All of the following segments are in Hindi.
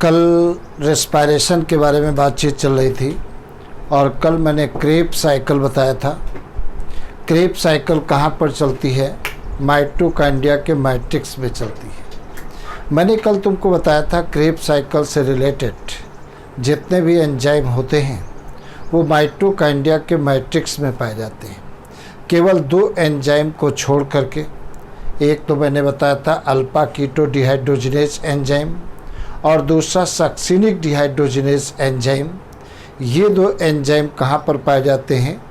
कल रेस्पिरेशन के बारे में बातचीत चल रही थी और कल मैंने क्रेब साइकिल बताया था। क्रेब साइकिल कहाँ पर चलती है? माइटोकॉन्ड्रिया के मैट्रिक्स में चलती है। मैंने कल तुमको बताया था क्रेब साइकिल से रिलेटेड जितने भी एंजाइम होते हैं वो माइटोकॉन्ड्रिया के मैट्रिक्स में पाए जाते हैं, केवल 2 एंजाइम को छोड़ करके। एक तो मैंने बताया था अल्फा कीटो डिहाइड्रोजिनेज एंजाइम और दूसरा सक्सिनिक डिहाइड्रोजिनेज एंजाइम। ये 2 एंजाइम कहाँ पर पाए जाते हैं?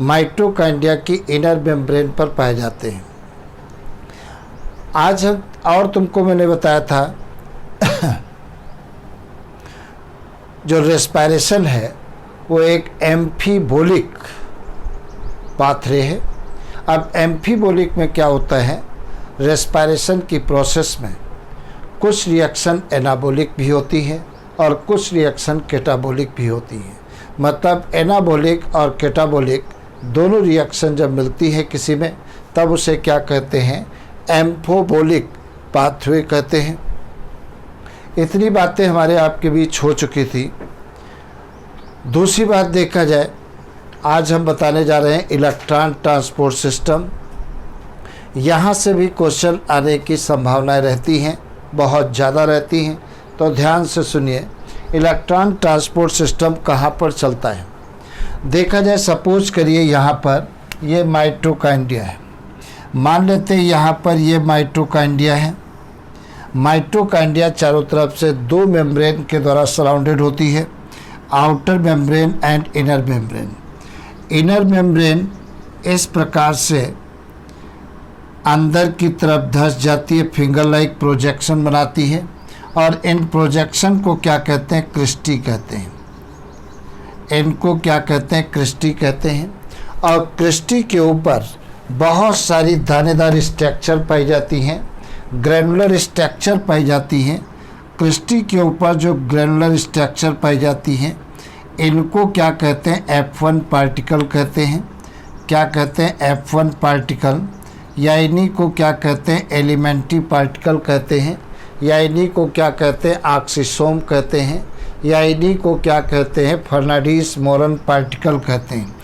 माइटोकॉन्ड्रिया की इनर मेम्ब्रेन पर पाए जाते हैं। आज हम और तुमको मैंने बताया था जो रेस्पिरेशन है वो एक एम्फीबोलिक पाथवे है। अब एम्फीबोलिक में क्या होता है? रेस्पिरेशन की प्रोसेस में कुछ रिएक्शन एनाबोलिक भी होती है और कुछ रिएक्शन कैटाबोलिक भी होती है। मतलब एनाबोलिक और कैटाबोलिक दोनों रिएक्शन जब मिलती है किसी में तब उसे क्या कहते हैं? एम्फोबोलिक पाथवे कहते हैं। इतनी बातें हमारे आपके बीच हो चुकी थी। दूसरी बात देखा जाए, आज हम बताने जा रहे हैं इलेक्ट्रॉन ट्रांसपोर्ट सिस्टम। यहाँ से भी क्वेश्चन आने की संभावनाएं रहती हैं, बहुत ज़्यादा रहती हैं, तो ध्यान से सुनिए। इलेक्ट्रॉन ट्रांसपोर्ट सिस्टम कहाँ पर चलता है? देखा जाए, सपोज करिए यहाँ पर ये माइटोकॉन्ड्रिया है। मान लेते हैं यहाँ पर ये माइटोकॉन्ड्रिया है। माइटोकॉन्ड्रिया चारों तरफ से 2 मेम्ब्रेन के द्वारा सराउंडेड होती है, outer membrane and inner membrane. Inner membrane इस प्रकार से अंदर की तरफ धंस जाती है, फिंगर लाइक प्रोजेक्शन बनाती है और इन प्रोजेक्शन को क्या कहते हैं? क्रिस्टी कहते हैं। इनको क्या कहते हैं? क्रिस्टी कहते हैं। और क्रिस्टी के ऊपर बहुत सारी दानेदार स्ट्रक्चर पाई जाती हैं, ग्रैनुलर स्ट्रक्चर पाई जाती हैं। क्रिस्टी के ऊपर जो ग्रैनुलर स्ट्रक्चर पाई जाती हैं इनको क्या कहते हैं? F1 पार्टिकल कहते हैं। क्या कहते हैं? F1 particle. या इन्हीं को क्या कहते हैं? एलिमेंट्री पार्टिकल कहते हैं। या इन्हीं को क्या कहते हैं? ऑक्सीसोम कहते हैं। या इन्हीं को क्या कहते हैं? फर्नाडीज मोरन पार्टिकल कहते हैं।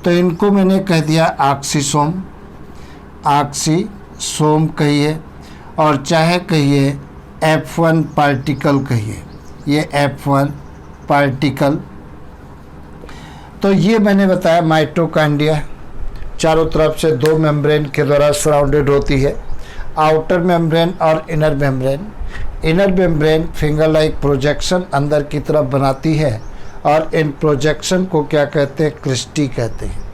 तो इनको मैंने कह दिया ऑक्सीसोम, ऑक्सीसोम कहिए और चाहे कहिए F1 पार्टिकल कहिए, ये F1 पार्टिकल। तो ये मैंने बताया माइटोकॉन्ड्रिया चारों तरफ से 2 मेम्ब्रेन के द्वारा सराउंडेड होती है, आउटर मेम्ब्रेन और inner membrane. Inner membrane finger like projection अंदर की तरफ बनाती है और इन प्रोजेक्शन को क्या कहते हैं? क्रिस्टी कहते हैं।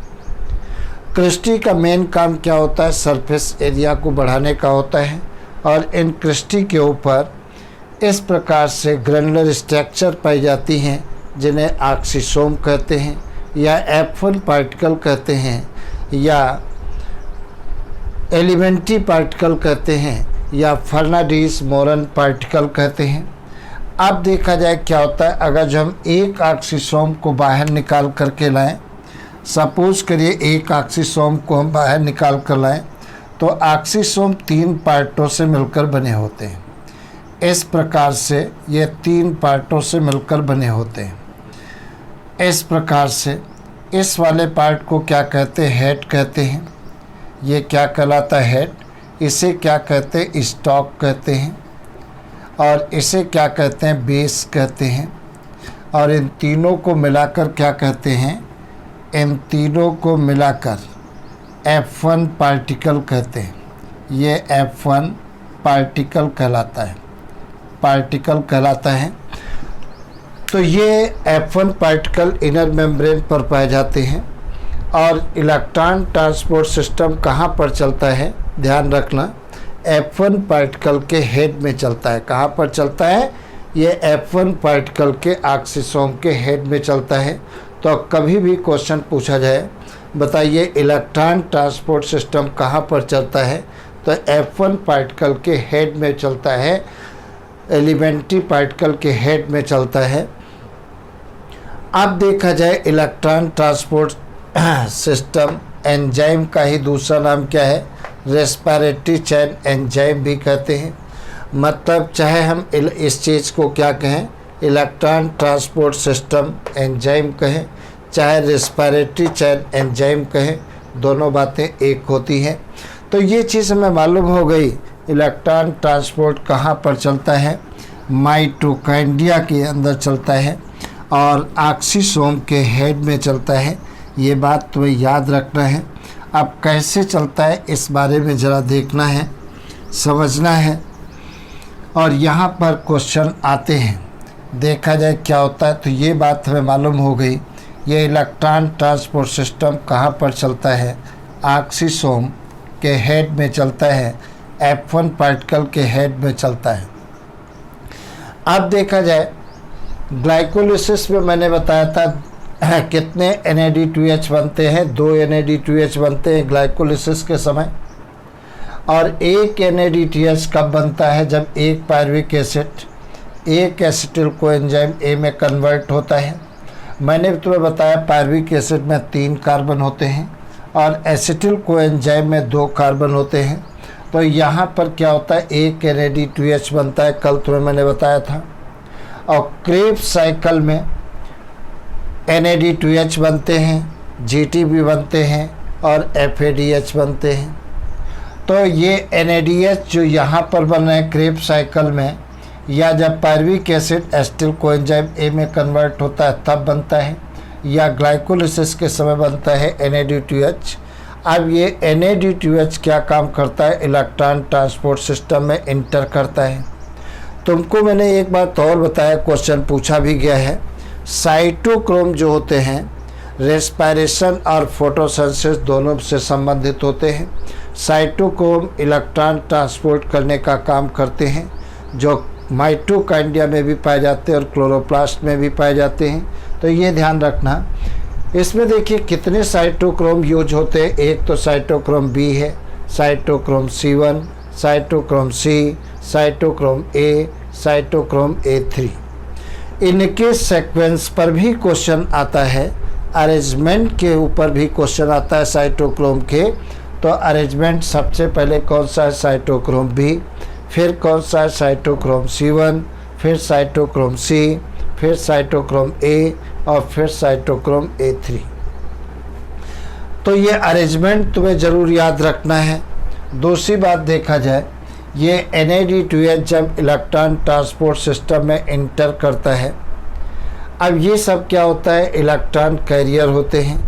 क्रिस्टी का मेन काम क्या होता है? सरफेस एरिया को बढ़ाने का होता है। और इन क्रिस्टी के ऊपर इस प्रकार से ग्रैनुलर स्ट्रक्चर पाई जाती हैं जिन्हें ऑक्सीसोम कहते हैं या F1 पार्टिकल कहते हैं या एलिमेंट्री पार्टिकल कहते हैं या फर्नाडीज मोरन पार्टिकल कहते हैं। अब देखा जाए क्या होता है, अगर जो हम एक ऑक्सीसोम को बाहर निकाल करके लाएं, सपोज करिए एक ऑक्सीसोम को हम बाहर निकाल कर लाएं, तो ऑक्सीसोम 3 पार्टों से मिलकर बने होते हैं। इस प्रकार से ये 3 पार्टों से मिलकर बने होते हैं। इस प्रकार से इस वाले पार्ट को क्या कहते हैं? हेड कहते हैं। ये क्या कहलाता है? हेड। इसे क्या कहते हैं? स्टॉक कहते हैं। और इसे क्या कहते हैं? बेस कहते हैं। और इन तीनों को मिलाकर क्या कहते हैं? इन तीनों को मिलाकर F1 पार्टिकल कहते हैं। ये F1 पार्टिकल कहलाता है, पार्टिकल कहलाता है। तो ये F1 पार्टिकल इनर मेम्ब्रेन पर पाए जाते हैं। और इलेक्ट्रॉन ट्रांसपोर्ट सिस्टम कहाँ पर चलता है? ध्यान रखना, F1 पार्टिकल के हेड में चलता है। कहाँ पर चलता है? ये F1 पार्टिकल के ऑक्सीसोम के हेड में चलता है। तो कभी भी क्वेश्चन पूछा जाए, बताइए इलेक्ट्रॉन ट्रांसपोर्ट सिस्टम कहाँ पर चलता है? तो F1 पार्टिकल के हेड में चलता है, एलिमेंट्री पार्टिकल के हेड में चलता है। अब देखा जाए इलेक्ट्रॉन ट्रांसपोर्ट सिस्टम एंजाइम का ही दूसरा नाम क्या है? रेस्पिरेटरी चेन एंजाइम भी कहते हैं। मतलब चाहे हम इस चीज़ को क्या कहें, इलेक्ट्रॉन ट्रांसपोर्ट सिस्टम एंजाइम कहें, चाहे रेस्पिरेटरी चेन एंजाइम कहें, दोनों बातें एक होती हैं। तो ये चीज़ हमें मालूम हो गई इलेक्ट्रॉन ट्रांसपोर्ट कहाँ पर चलता है, माइटोकॉन्ड्रिया के अंदर चलता है और ऑक्सीसोम के हेड में चलता है। ये बात तुम्हें याद रखना है। अब कैसे चलता है इस बारे में ज़रा देखना है, समझना है, और यहाँ पर क्वेश्चन आते हैं, देखा जाए क्या होता है। तो ये बात हमें मालूम हो गई, ये इलेक्ट्रॉन ट्रांसपोर्ट सिस्टम कहाँ पर चलता है, ऑक्सीसोम के हेड में चलता है, F1 पार्टिकल के हेड में चलता है। अब देखा जाए ग्लाइकोलिसिस में मैंने बताया था कितने NAD2H बनते हैं, 2 NAD2H बनते हैं ग्लाइकोलिसिस के समय। और एक NADTH कब बनता है, जब एक पायरुविक एसिड एक एसिटिल कोएंजाइम A में कन्वर्ट होता है। मैंने तुम्हें बताया पायरुविक एसिड में 3 कार्बन होते हैं और एसिटिल कोएंजाइम में 2 कार्बन होते हैं। तो यहाँ पर क्या होता है, एक NAD2H बनता है, कल तुम्हें मैंने बताया था। और क्रेब्स साइकिल में NAD2H बनते हैं, GTB बनते हैं और FADH बनते हैं। तो ये NADH जो यहाँ पर बन रहे हैं क्रेब्स साइकिल में, या जब pyruvic acid acetyl coenzyme A में कन्वर्ट होता है तब बनता है, या ग्लाइकोलिसिस के समय बनता है NAD2H। अब ये NAD2H क्या काम करता है, इलेक्ट्रॉन ट्रांसपोर्ट सिस्टम में इंटर करता है। तुमको मैंने एक बात और बताया, क्वेश्चन पूछा भी गया है, साइटोक्रोम जो होते हैं रेस्पिरेशन और फोटोसिंथेसिस दोनों से संबंधित होते हैं। साइटोक्रोम इलेक्ट्रॉन ट्रांसपोर्ट करने का काम करते हैं, जो माइटोकॉन्ड्रिया में भी पाए जाते हैं और क्लोरोप्लास्ट में भी पाए जाते हैं। तो ये ध्यान रखना। इसमें देखिए कितने साइटोक्रोम यूज होते हैं। एक तो साइटोक्रोम बी है, cytochrome C1, cytochrome C, cytochrome A, cytochrome A3। इनके सीक्वेंस पर भी क्वेश्चन आता है, अरेंजमेंट के ऊपर भी क्वेश्चन आता है साइटोक्रोम के। तो अरेंजमेंट सबसे पहले कौन सा है, साइटोक्रोम B, फिर कौन सा है, साइटोक्रोम C1, फिर साइटोक्रोम C, फिर साइटोक्रोम A और फिर साइटोक्रोम A3। तो ये अरेंजमेंट तुम्हें ज़रूर याद रखना है। दूसरी बात देखा जाए, ये NAD2H जब इलेक्ट्रॉन ट्रांसपोर्ट सिस्टम में इंटर करता है, अब ये सब क्या होता है, इलेक्ट्रॉन कैरियर होते हैं।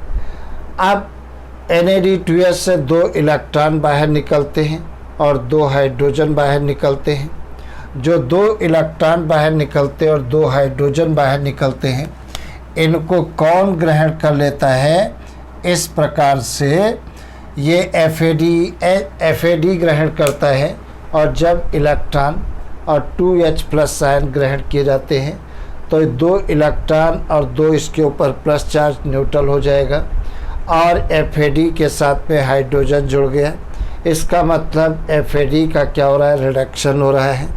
अब NAD2H से 2 इलेक्ट्रॉन बाहर निकलते हैं और 2 हाइड्रोजन बाहर निकलते हैं। जो 2 इलेक्ट्रॉन बाहर निकलते हैं और 2 हाइड्रोजन बाहर निकलते हैं, इनको कौन ग्रहण कर लेता है, इस प्रकार से ये FAD ग्रहण करता है। और जब इलेक्ट्रॉन और 2H+ आयन ग्रहण किए जाते हैं तो 2 इलेक्ट्रॉन और 2 इसके ऊपर प्लस चार्ज न्यूट्रल हो जाएगा और FAD के साथ में हाइड्रोजन जुड़ गया। इसका मतलब FAD का क्या हो रहा है, रिडक्शन हो रहा है,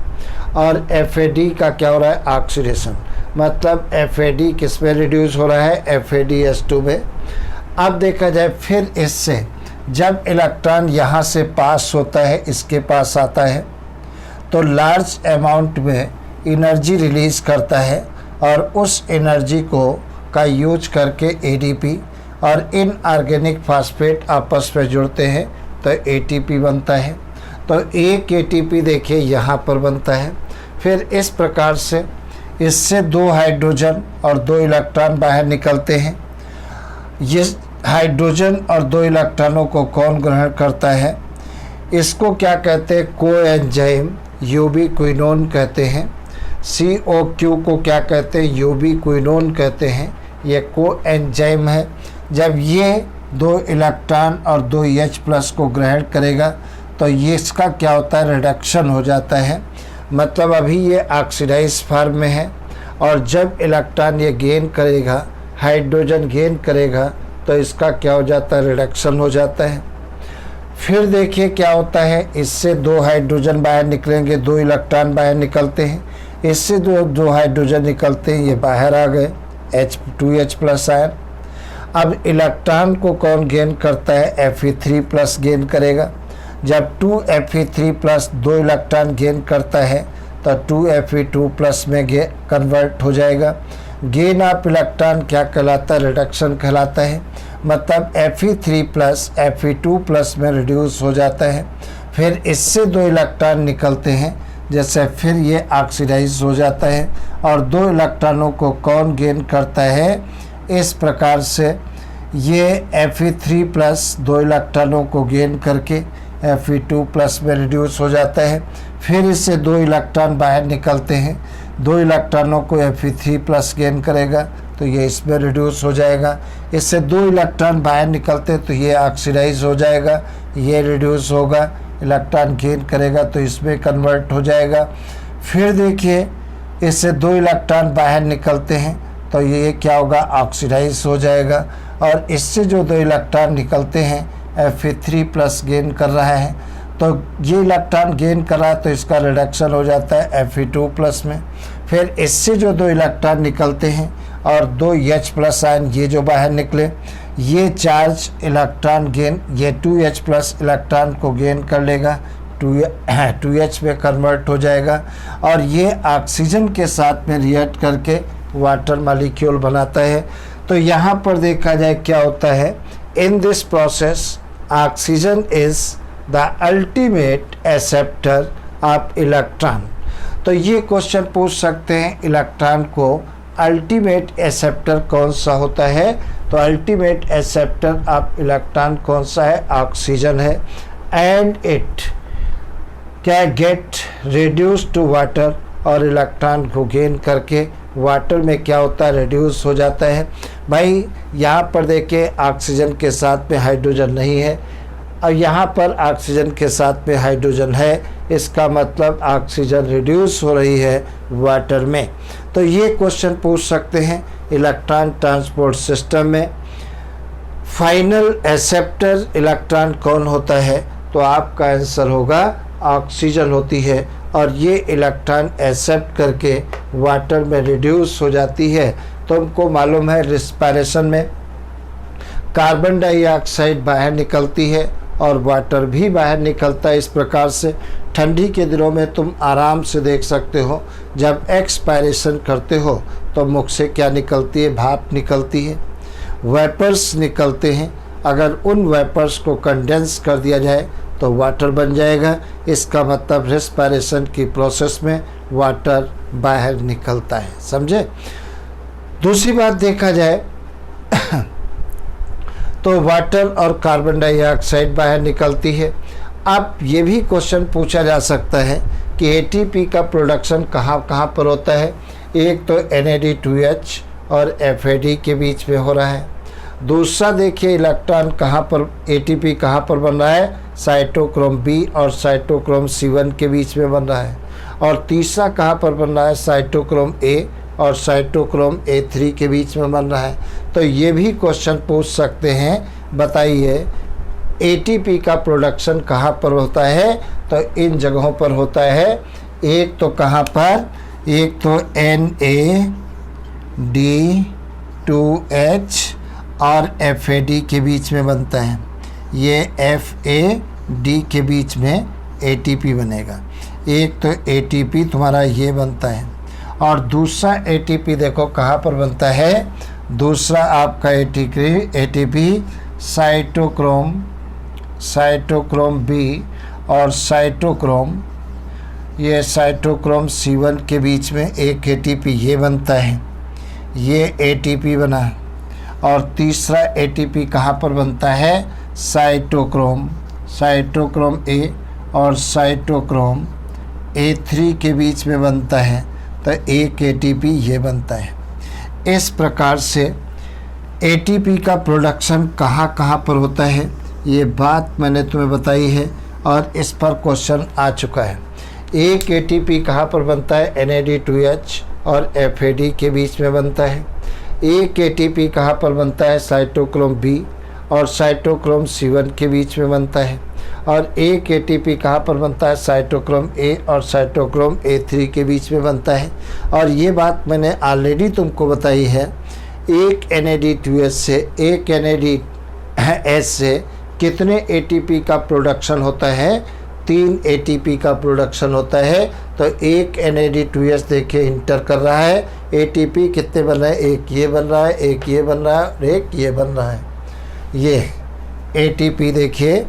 और FAD का क्या हो रहा है, ऑक्सीडेशन। मतलब FAD किस में रिड्यूस हो रहा है, FADH2 में। अब देखा जाए फिर इससे जब इलेक्ट्रॉन यहाँ से पास होता है, इसके पास आता है, तो लार्ज अमाउंट में एनर्जी रिलीज़ करता है और उस एनर्जी का यूज करके ADP और इनऑर्गेनिक फास्फेट आपस में जुड़ते हैं तो ATP बनता है। तो एक ATP देखिए यहाँ पर बनता है। फिर इस प्रकार से इससे 2 हाइड्रोजन और 2 इलेक्ट्रॉन बाहर निकलते हैं। ये हाइड्रोजन और 2 इलेक्ट्रॉनों को कौन ग्रहण करता है, इसको क्या कहते हैं, कोएंजाइम यूबिक्विनोन कहते हैं। COQ को क्या कहते हैं, यूबिक्विनोन कहते हैं। ये कोएंजाइम है। जब ये 2 इलेक्ट्रॉन और 2 H+ को ग्रहण करेगा तो ये इसका क्या होता है, रिडक्शन हो जाता है। मतलब अभी ये ऑक्सीडाइज फॉर्म में है और जब इलेक्ट्रॉन ये गेन करेगा, हाइड्रोजन गेन करेगा, तो इसका क्या हो जाता है, रिडक्शन हो जाता है। फिर देखिए क्या होता है, इससे 2 हाइड्रोजन बाहर निकलेंगे, 2 इलेक्ट्रॉन बाहर निकलते हैं, इससे 2 हाइड्रोजन निकलते हैं, ये बाहर आ गए, 2H+ आयन। अब इलेक्ट्रॉन को कौन गेन करता है, Fe3+ गेन करेगा। जब 2Fe3 प्लस 2 इलेक्ट्रॉन गेन करता है तो 2Fe2 प्लस में कन्वर्ट हो जाएगा। गेन ऑफ इलेक्ट्रॉन क्या कहलाता है? रिडक्शन कहलाता है। मतलब Fe3 प्लस Fe2 प्लस में रिड्यूस हो जाता है। फिर इससे 2 इलेक्ट्रॉन निकलते हैं, जैसे फिर ये ऑक्सीडाइज हो जाता है और 2 इलेक्ट्रॉनों को कौन गेन करता है? इस प्रकार से ये Fe3 प्लस 2 इलेक्ट्रॉनों को गेन करके Fe2 प्लस में रिड्यूस हो जाता है। फिर इससे 2 इलेक्ट्रॉन बाहर निकलते हैं, 2 इलेक्ट्रॉनों को Fe3 प्लस गेन करेगा तो ये इसमें रिड्यूस हो जाएगा। इससे 2 इलेक्ट्रॉन बाहर निकलते तो ये ऑक्सीडाइज हो जाएगा, ये रिड्यूस होगा, इलेक्ट्रॉन गेन करेगा तो इसमें कन्वर्ट हो जाएगा। फिर देखिए इससे 2 इलेक्ट्रॉन बाहर निकलते हैं तो ये क्या होगा? ऑक्सीडाइज हो जाएगा। और इससे जो 2 इलेक्ट्रॉन निकलते हैं Fe3 प्लस गेन कर रहा है, तो ये इलेक्ट्रॉन गेन कर रहा है तो इसका रिडक्शन हो जाता है Fe2 प्लस में। फिर इससे जो 2 इलेक्ट्रॉन निकलते हैं और 2 H प्लस आयन ये जो बाहर निकले, ये चार्ज इलेक्ट्रॉन गेन, ये 2H प्लस इलेक्ट्रॉन को गेन कर लेगा, 2H में कन्वर्ट हो जाएगा और ये ऑक्सीजन के साथ में रिएक्ट करके वाटर मॉलिक्यूल बनाता है। तो यहाँ पर देखा जाए क्या होता है, in this process oxygen is the ultimate acceptor of electron. तो ये क्वेश्चन पूछ सकते हैं, इलेक्ट्रॉन को अल्टीमेट एक्सेप्टर कौन सा होता है? तो अल्टीमेट एक्सेप्टर ऑफ इलेक्ट्रॉन कौन सा है? ऑक्सीजन है। एंड इट क्या गेट रिड्यूस टू वाटर, और इलेक्ट्रॉन को गेन करके वाटर में क्या होता है? रिड्यूस हो जाता है। भाई यहाँ पर देखिए ऑक्सीजन के साथ में हाइड्रोजन नहीं है और यहाँ पर ऑक्सीजन के साथ में हाइड्रोजन है, इसका मतलब ऑक्सीजन रिड्यूस हो रही है वाटर में। तो ये क्वेश्चन पूछ सकते हैं इलेक्ट्रॉन ट्रांसपोर्ट सिस्टम में फाइनल एक्सेप्टर इलेक्ट्रॉन कौन होता है? तो आपका आंसर होगा ऑक्सीजन होती है और ये इलेक्ट्रॉन एक्सेप्ट करके वाटर में रिड्यूस हो जाती है। तो हमको मालूम है रिस्पायरेशन में कार्बन डाइऑक्साइड बाहर निकलती है और वाटर भी बाहर निकलता है। इस प्रकार से ठंडी के दिनों में तुम आराम से देख सकते हो, जब एक्सपायरेशन करते हो तो मुख से क्या निकलती है? भाप निकलती है, वेपर्स निकलते हैं। अगर उन वेपर्स को कंडेंस कर दिया जाए तो वाटर बन जाएगा। इसका मतलब रेस्पिरेशन की प्रोसेस में वाटर बाहर निकलता है। समझे? दूसरी बात देखा जाए तो वाटर और कार्बन डाइऑक्साइड बाहर निकलती है। अब ये भी क्वेश्चन पूछा जा सकता है कि एटीपी का प्रोडक्शन कहाँ कहाँ पर होता है? एक तो NAD2H और FAD के बीच में हो रहा है। दूसरा देखिए इलेक्ट्रॉन कहाँ पर, एटीपी कहाँ पर बन रहा है? साइटोक्रोम B और साइटोक्रोम C1 के बीच में बन रहा है। और तीसरा कहाँ पर बन रहा है? साइटोक्रोम A और साइटोक्रोम A3 के बीच में बन रहा है। तो ये भी क्वेश्चन पूछ सकते हैं, बताइए एटीपी का प्रोडक्शन कहाँ पर होता है? तो इन जगहों पर होता है। एक तो कहाँ पर? एक तो NAD2H और FAD के बीच में बनता है। ये FAD के बीच में ATP बनेगा। एक तो ATP तुम्हारा ये बनता है और दूसरा ATP देखो कहाँ पर बनता है? दूसरा आपका ATP साइटोक्रोम B और साइटोक्रोम C1 के बीच में एक ATP ये बनता है, ये ATP बना। और तीसरा ATP कहाँ पर बनता है? साइटोक्रोम A और साइटोक्रोम A3 के बीच में बनता है। तो एक ATP ये बनता है। इस प्रकार से ATP का प्रोडक्शन कहाँ कहाँ पर होता है, ये बात मैंने तुम्हें बताई है और इस पर क्वेश्चन आ चुका है। एक ATP कहाँ पर बनता है? NAD2H और FAD के बीच में बनता है। एक ATP कहाँ पर बनता है? साइटोक्रोम B और साइटोक्रोम C1 के बीच में बनता है। और एक ATP कहाँ पर बनता है? साइटोक्रोम A और साइटोक्रोम A3 के बीच में बनता है। और ये बात मैंने ऑलरेडी तुमको बताई है। एक NAD2H से एक NADH से कितने एटीपी का प्रोडक्शन होता है? 3 एटीपी का प्रोडक्शन होता है। तो एक NAD2H देखिए इंटर कर रहा है, एटीपी कितने बन रहे हैं? एक ये बन रहा है, एक ये बन रहा है और एक ये बन रहा है। ये एटीपी देखिए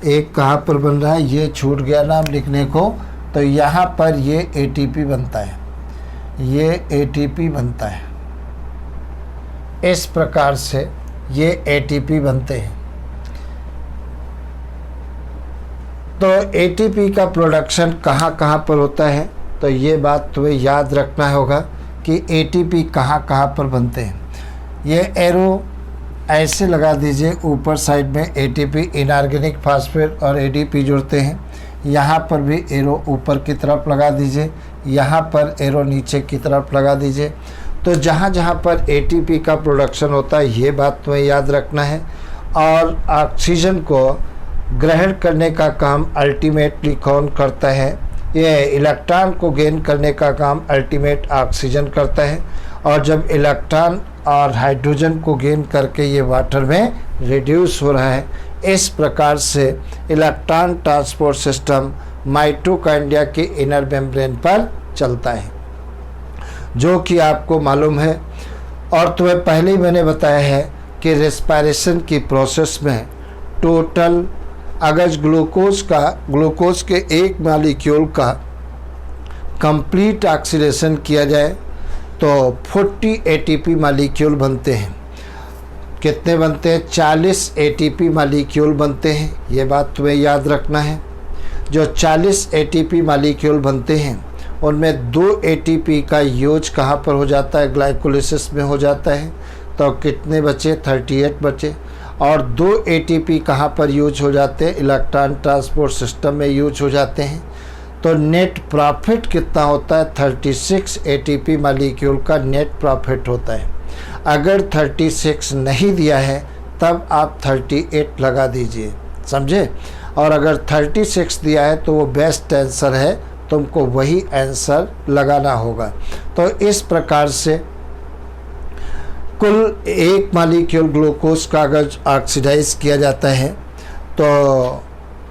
एक कहाँ पर बन रहा है, ये छूट गया नाम लिखने को, तो यहाँ पर ये एटीपी बनता है, ये एटीपी बनता है। इस प्रकार से ये एटीपी बनते हैं। तो एटीपी का प्रोडक्शन कहाँ कहाँ पर होता है? तो ये बात तुम्हें याद रखना होगा कि एटीपी कहाँ कहाँ पर बनते हैं। ये एरो ऐसे लगा दीजिए, ऊपर साइड में एटीपी इनऑर्गेनिक फास्फेट और एडीपी जुड़ते हैं। यहाँ पर भी एरो ऊपर की तरफ लगा दीजिए, यहाँ पर एरो नीचे की तरफ लगा दीजिए। तो जहाँ जहाँ पर एटीपी का प्रोडक्शन होता है ये बात तुम्हें याद रखना है। और ऑक्सीजन को ग्रहण करने का काम अल्टीमेटली कौन करता है? ये इलेक्ट्रॉन को गेन करने का काम अल्टीमेट ऑक्सीजन करता है। और जब इलेक्ट्रॉन और हाइड्रोजन को गेन करके ये वाटर में रिड्यूस हो रहा है, इस प्रकार से इलेक्ट्रॉन ट्रांसपोर्ट सिस्टम माइटोकॉन्ड्रिया के इनर मेम्ब्रेन पर चलता है, जो कि आपको मालूम है। और तुम्हें पहले ही मैंने बताया है कि रेस्पिरेशन की प्रोसेस में टोटल अगर ग्लूकोज के एक मॉलिक्यूल का कंप्लीट ऑक्सीडेशन किया जाए तो 40 एटीपी मॉलिक्यूल बनते हैं। कितने बनते हैं? 40 एटीपी मॉलिक्यूल बनते हैं। ये बात तुम्हें याद रखना है। जो 40 एटीपी मॉलिक्यूल बनते हैं उनमें 2 एटीपी का यूज कहाँ पर हो जाता है? ग्लाइकोलिसिस में हो जाता है। तो कितने बचे? 38 बचे। और 2 एटीपी कहाँ पर यूज हो जाते हैं? इलेक्ट्रॉन ट्रांसपोर्ट सिस्टम में यूज हो जाते हैं। तो नेट प्रॉफिट कितना होता है? 36 एटीपी मॉलिक्यूल का नेट प्रॉफिट होता है। अगर 36 नहीं दिया है तब आप 38 लगा दीजिए, समझे? और अगर 36 दिया है तो वो बेस्ट आंसर है, तुमको वही आंसर लगाना होगा। तो इस प्रकार से कुल एक मॉलिक्यूल ग्लूकोज का अगर ऑक्सीडाइज किया जाता है तो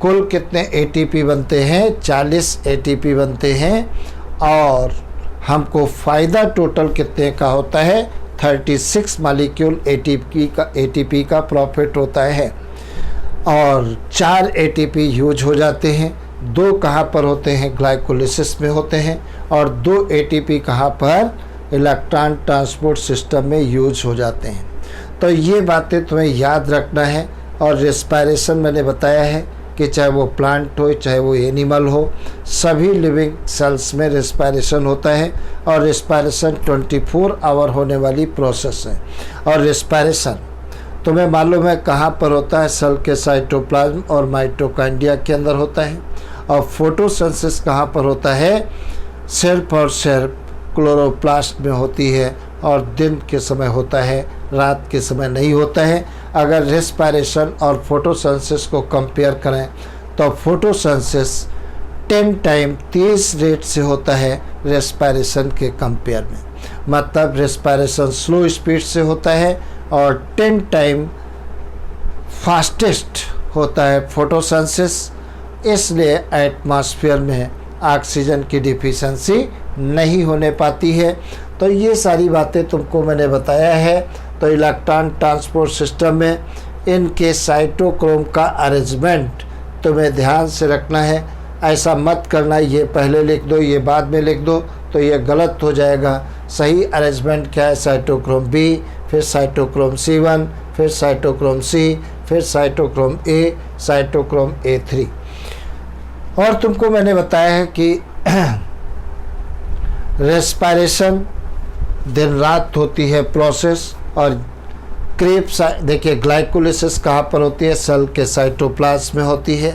कुल कितने एटीपी बनते हैं? 40 एटीपी बनते हैं। और हमको फ़ायदा टोटल कितने का होता है? 36 मॉलिक्यूल एटीपी का प्रॉफिट होता है। और 4 एटीपी यूज हो जाते हैं। 2 कहाँ पर होते हैं? ग्लाइकोलिसिस में होते हैं। और 2 एटीपी कहाँ पर? इलेक्ट्रॉन ट्रांसपोर्ट सिस्टम में यूज हो जाते हैं। तो ये बातें तुम्हें याद रखना है। और रेस्पिरेशन मैंने बताया है कि चाहे वो प्लांट हो चाहे वो एनिमल हो, सभी लिविंग सेल्स में रेस्पिरेशन होता है। और रेस्पिरेशन 24 आवर होने वाली प्रोसेस है। और रेस्पिरेशन तुम्हें मालूम है कहाँ पर होता है? सेल के साइटोप्लाज्म और माइटोकॉन्ड्रिया के अंदर होता है। और फोटोसिंथेसिस कहाँ पर होता है? सिर्फ और सिर्फ क्लोरोप्लास्ट में होती है। और दिन के समय होता है, रात के समय नहीं होता है। अगर रेस्पिरेशन और फोटोसिंथेसिस को कंपेयर करें तो फोटोसिंथेसिस 10 टाइम तेज़ रेट से होता है रेस्पिरेशन के कंपेयर में। मतलब रेस्पिरेशन स्लो स्पीड से होता है और 10 टाइम फास्टेस्ट होता है फोटोसिंथेसिस। इसलिए एटमॉस्फेयर में ऑक्सीजन की डिफिशिएंसी नहीं होने पाती है। तो ये सारी बातें तुमको मैंने बताया है। तो इलेक्ट्रॉन ट्रांसपोर्ट सिस्टम में इनके साइटोक्रोम का अरेंजमेंट तुम्हें ध्यान से रखना है। ऐसा मत करना ये पहले लिख दो ये बाद में लिख दो, तो ये गलत हो जाएगा। सही अरेंजमेंट क्या है? साइटोक्रोम बी, फिर साइटोक्रोम C1, फिर साइटोक्रोम C, फिर साइटोक्रोम A, साइटोक्रोम A3। और तुमको मैंने बताया है कि रेस्पिरेशन दिन रात होती है प्रोसेस। और क्रेब्स देखिए ग्लाइकोलिसिस कहाँ पर होती है? सेल के साइटोप्लाज्म में होती है।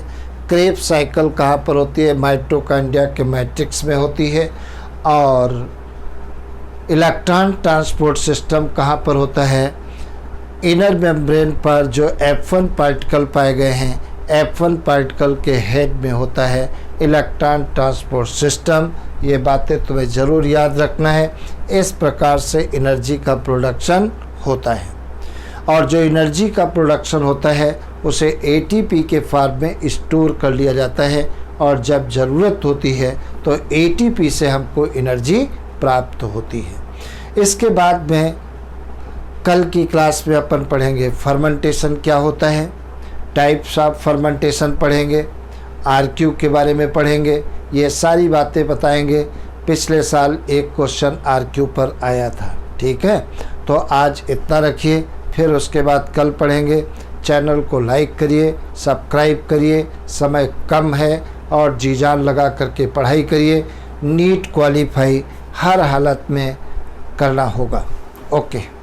क्रेब साइकिल कहाँ पर होती है? माइटोकॉन्ड्रिया के मैट्रिक्स में होती है। और इलेक्ट्रॉन ट्रांसपोर्ट सिस्टम कहाँ पर होता है? इनर मेम्ब्रेन पर जो F1 पार्टिकल पाए गए हैं, F1 पार्टिकल के हेड में होता है इलेक्ट्रॉन ट्रांसपोर्ट सिस्टम। ये बातें तुम्हें ज़रूर याद रखना है। इस प्रकार से एनर्जी का प्रोडक्शन होता है। और जो एनर्जी का प्रोडक्शन होता है उसे एटीपी के फॉर्म में स्टोर कर लिया जाता है और जब ज़रूरत होती है तो एटीपी से हमको एनर्जी प्राप्त होती है। इसके बाद में कल की क्लास में अपन पढ़ेंगे फर्मेंटेशन क्या होता है, टाइप्स ऑफ फर्मेंटेशन पढ़ेंगे, आरक्यू के बारे में पढ़ेंगे, ये सारी बातें बताएंगे। पिछले साल एक क्वेश्चन आरक्यू पर आया था, ठीक है। तो आज इतना रखिए, फिर उसके बाद कल पढ़ेंगे। चैनल को लाइक करिए, सब्सक्राइब करिए, समय कम है और जी जान लगा करके पढ़ाई करिए। नीट क्वालिफाई हर हालत में करना होगा। ओके।